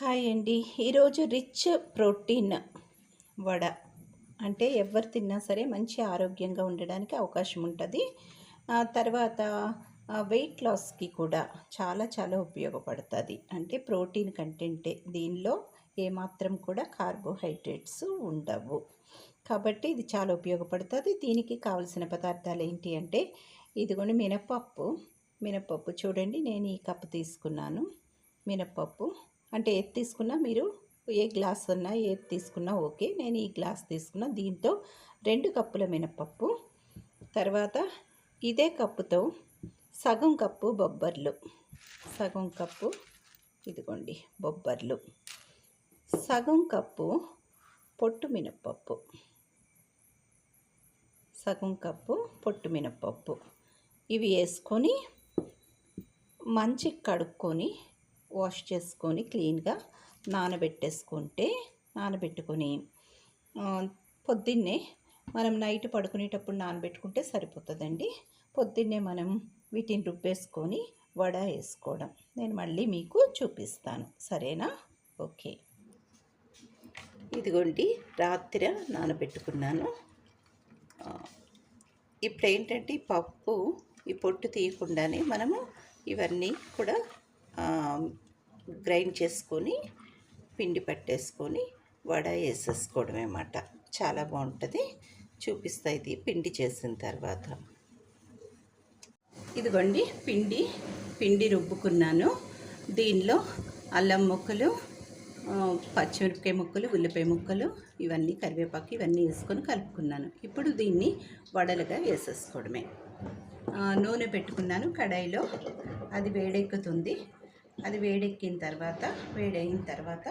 Hi అండి. ఈరోజు rich protein vada అంటే ఎవరు తిన్నా సరే మంచి ఆరోగ్యంగా ఉండడానికి అవకాశం ఉంటుంది. తర్వాత వెయిట్ లాస్కి కూడా చాలా చాలా ఉపయోగపడుతుంది. అంటే ప్రోటీన్ కంటెంటే దీనిలో ఏమాత్రం కూడా కార్బోహైడ్రేట్స్ ఉండవు. కాబట్టి ఇది చాలా ఉపయోగపడుతుంది. దీనికి కావలసిన పదార్థాలు ఏంటి అంటే ఇదిగోండి మినపప్పు చూడండి, నేను ఈ కప్పు తీసుకున్నాను. మినపప్పు అంటే ఏది తీసుకున్నా మీరు ఏ గ్లాస్ ఉన్నా ఏది తీసుకున్నా ఓకే. నేను ఈ గ్లాస్ తీసుకున్నా. దీంతో 2 కప్పుల మినపప్పు, తర్వాత ఇదే కప్పుతో సగం కప్పు బొబ్బర్లు, సగం కప్పు ఇదిగోండి బొబ్బర్లు, సగం కప్పు పొట్టు మినపప్పు, సగం కప్పు పొట్టు మినపప్పు. ఇవి వేసుకొని మంచిగా కడుక్కొని వాష్ చేసుకొని క్లీన్గా నానబెట్టుకొని పొద్దున్నే మనం నైట్ పడుకునేటప్పుడు నానబెట్టుకుంటే సరిపోతుందండి. పొద్దున్నే మనం వీటిని రుబ్బేసుకొని వడ వేసుకోవడం నేను మళ్ళీ మీకు చూపిస్తాను, సరేనా? ఓకే. ఇదిగోండి రాత్రి నానబెట్టుకున్నాను. ఇప్పుడు ఏంటంటే ఈ పొట్టు తీయకుండానే మనము ఇవన్నీ కూడా గ్రైండ్ చేసుకొని పిండి పట్టేసుకొని వడ వేసేసుకోవడమే అన్నమాట. చాలా బాగుంటుంది. చూపిస్తా ఇది పిండి చేసిన తర్వాత. ఇదిగోండి పిండి రుబ్బుకున్నాను. దీనిలో అల్లం ముక్కలు, పచ్చిమిరపకాయ ముక్కలు, ఉల్లిపాయ ముక్కలు, ఇవన్నీ కరివేపాకు ఇవన్నీ వేసుకొని కలుపుకున్నాను. ఇప్పుడు దీన్ని వడలుగా వేసేసుకోవడమే. నూనె పెట్టుకున్నాను కడాయిలో, అది వేడెక్కుతుంది. అది వేడైన తర్వాత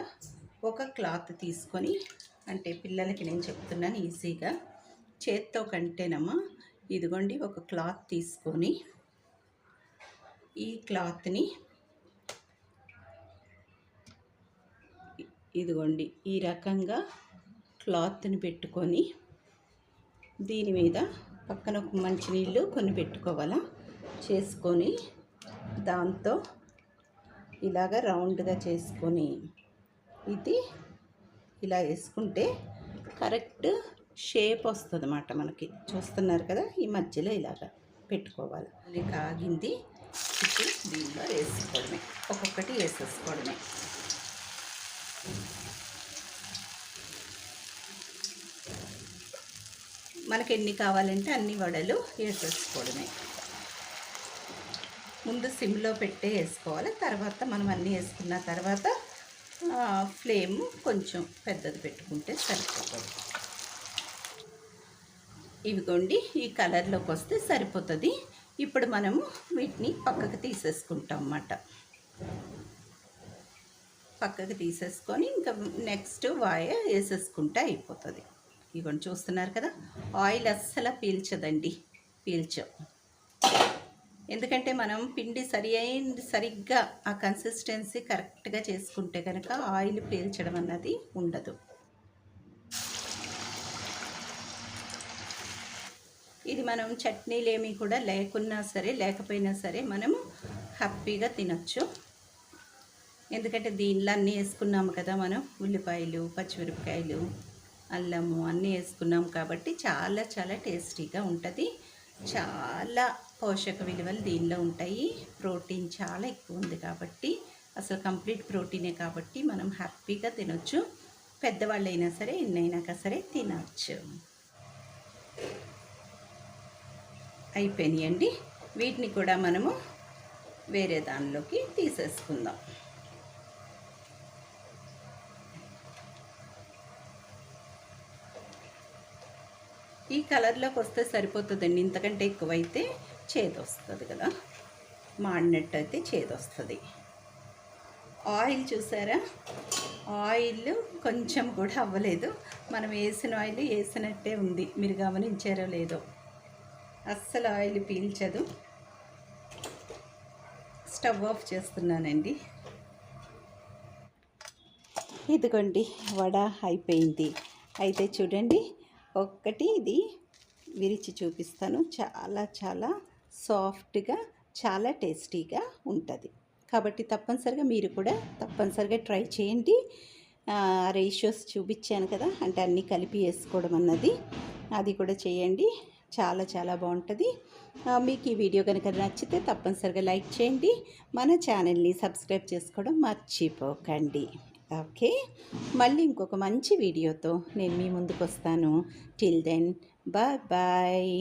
ఒక క్లాత్ తీసుకొని, అంటే పిల్లలకి నేను చెప్తున్నాను ఈజీగా, చేత్తో కంటేనమ్మా. ఇదిగోండి ఒక క్లాత్ తీసుకొని ఈ క్లాత్ని ఇదిగోండి ఈ రకంగా క్లాత్ని పెట్టుకొని దీని మీద పక్కన ఒక మంచినీళ్ళు కొన్ని పెట్టుకోవాలా చేసుకొని, దాంతో ఇలాగ రౌండ్గా చేసుకొని ఇది ఇలా వేసుకుంటే కరెక్ట్ షేప్ వస్తుంది అన్నమాట మనకి. చూస్తున్నారు కదా, ఈ మధ్యలో ఇలాగ పెట్టుకోవాలి. అది కాగింది ఇది దీనిలో వేసుకోవడమే, ఒక్కొక్కటి వేసేసుకోవడమే. మనకి ఎన్ని కావాలంటే అన్ని వడలు వేసేసుకోవడమే. ముందు సిమ్లో పెట్టే వేసుకోవాలి. తర్వాత మనం అన్నీ వేసుకున్న తర్వాత ఫ్లేమ్ కొంచెం పెద్దది పెట్టుకుంటే సరిపోతుంది. ఇవిగోండి ఈ కలర్లోకి వస్తే సరిపోతుంది. ఇప్పుడు మనము వీటిని పక్కకు తీసేసుకుంటాం అన్నమాట. పక్కకు తీసేసుకొని ఇంకా నెక్స్ట్ వాయ వేసేసుకుంటే అయిపోతుంది. ఇవన్నీ చూస్తున్నారు కదా, ఆయిల్ అస్సలు పీల్చదండి, ఎందుకంటే మనం పిండి సరిగ్గా ఆ కన్సిస్టెన్సీ కరెక్ట్గా చేసుకుంటే కనుక ఆయిల్ పీల్చడం అన్నది ఉండదు. ఇది మనం చట్నీలు ఏమీ కూడా లేకపోయినా సరే మనము హ్యాపీగా తినచ్చు. ఎందుకంటే దీనిలో అన్నీ వేసుకున్నాము కదా మనం, ఉల్లిపాయలు, పచ్చిమిరపకాయలు, అల్లము అన్నీ వేసుకున్నాం కాబట్టి చాలా చాలా టేస్టీగా ఉంటుంది. చాలా పోషక విలువలు దీనిలో ఉంటాయి. ప్రోటీన్ చాలా ఎక్కువ ఉంది కాబట్టి, అసలు కంప్లీట్ ప్రోటీనే కాబట్టి మనం హ్యాపీగా తినొచ్చు. పెద్దవాళ్ళైనా సరే ఎన్నైనాక సరే తినచ్చు. అయిపోయినాయండి. వీటిని కూడా మనము వేరే దానిలోకి తీసేసుకుందాం. ఈ కలర్లోకి వస్తే సరిపోతుందండి. ఇంతకంటే ఎక్కువైతే చేదు వస్తుంది కదా, మాడినట్టు అయితే చేదు వస్తుంది. ఆయిల్ చూసారా, ఆయిల్ కొంచెం కూడా అవ్వలేదు. మనం వేసిన ఆయిల్ వేసినట్టే ఉంది. మీరు గమనించారో లేదో, అస్సలు ఆయిల్ పీల్చదు. స్టవ్ ఆఫ్ చేస్తున్నానండి. ఇదిగోండి వడ అయిపోయింది. అయితే చూడండి, ఒక్కటి ఇది విరిచి చూపిస్తాను. చాలా చాలా సాఫ్ట్గా, చాలా టేస్టీగా ఉంటుంది. కాబట్టి తప్పనిసరిగా మీరు కూడా తప్పనిసరిగా ట్రై చేయండి. రేషియోస్ చూపించాను కదా, అంటే అన్నీ కలిపి వేసుకోవడం అన్నది, అది కూడా చేయండి. చాలా చాలా బాగుంటుంది. మీకు ఈ వీడియో కనుక నచ్చితే తప్పనిసరిగా లైక్ చేయండి. మన ఛానల్ని సబ్స్క్రైబ్ చేసుకోవడం మర్చిపోకండి. ఓకే, మళ్ళీ ఇంకొక మంచి వీడియోతో నేను మీ ముందుకు వస్తాను. Till then, bye bye.